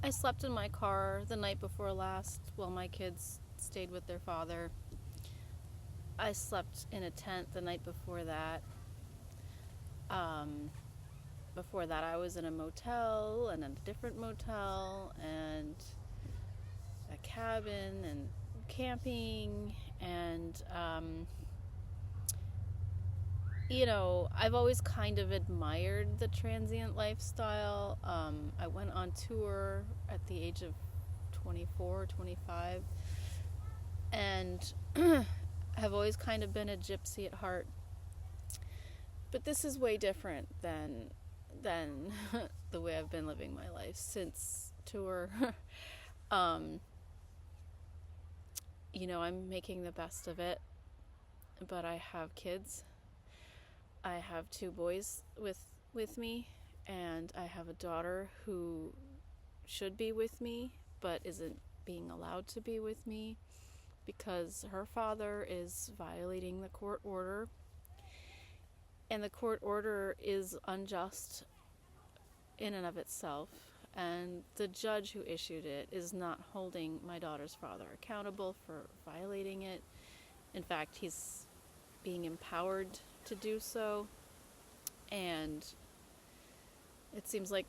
I slept in my car the night before last while my kids stayed with their father. I slept in a tent the night before that. Um, Before that, I was in a motel and a different motel and a cabin and camping. And, I've always kind of admired the transient lifestyle. I went on tour at the age of 24, 25, and have always kind of been a gypsy at heart. But this is way different than the way I've been living my life since tour. um, I'm making the best of it, but I have kids. I have two boys with me, and I have a daughter who should be with me but isn't being allowed to be with me because her father is violating the court order, and the court order is unjust in and of itself, and the judge who issued it is not holding my daughter's father accountable for violating it. In fact, he's being empowered to do so, and it seems like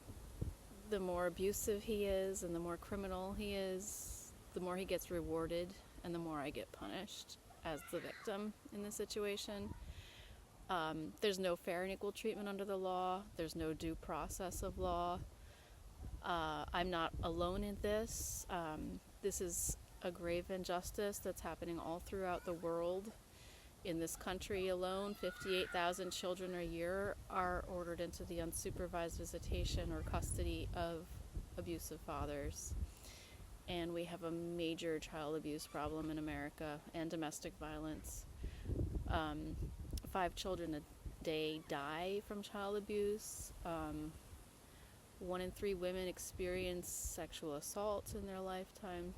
the more abusive he is and the more criminal he is, the more he gets rewarded and the more I get punished as the victim in this situation. There's no fair and equal treatment under the law. There's no due process of law. I'm not alone in this. This is a grave injustice that's happening all throughout the world. In this country alone, 58,000 children a year are ordered into the unsupervised visitation or custody of abusive fathers. And we have a major child abuse problem in America and domestic violence. 5 children a day die from child abuse. 1 in 3 women experience sexual assault in their lifetime.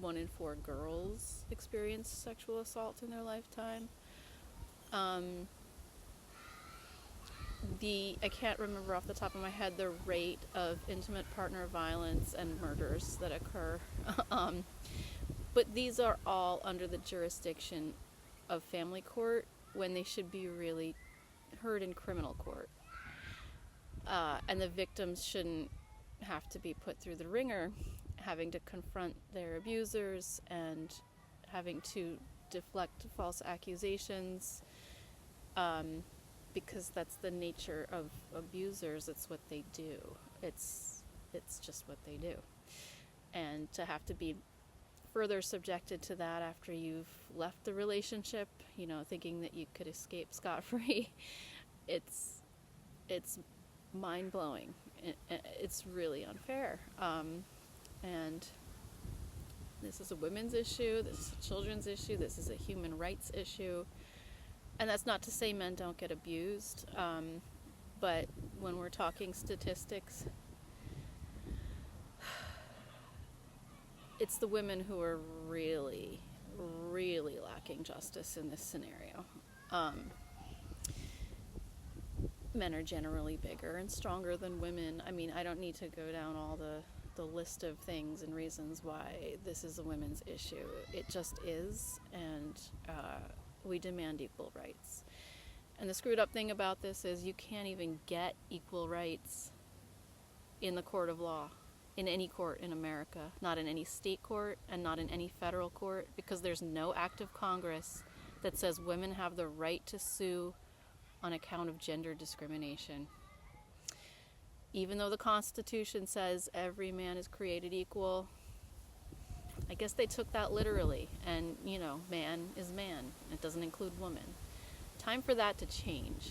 1 in 4 girls experience sexual assault in their lifetime. I can't remember off the top of my head the rate of intimate partner violence and murders that occur. But these are all under the jurisdiction of family court when they should be really heard in criminal court. And the victims shouldn't have to be put through the ringer, having to confront their abusers and having to deflect false accusations, because that's the nature of abusers. It's what they do. It's just what they do. And to have to be further subjected to that after you've left the relationship, thinking that you could escape scot-free, it's mind-blowing. It's really unfair. And this is a women's issue, this is a children's issue, this is a human rights issue. And that's not to say men don't get abused, but when we're talking statistics, it's the women who are really, really lacking justice in this scenario. Men are generally bigger and stronger than women. I mean, I don't need to go down all the list of things and reasons why this is a women's issue. It just is, and we demand equal rights. And the screwed up thing about this is you can't even get equal rights in the court of law, in any court in America, not in any state court and not in any federal court, because there's no act of Congress that says women have the right to sue on account of gender discrimination. Even though the Constitution says every man is created equal, I guess they took that literally, and man is man. It doesn't include woman. Time for that to change.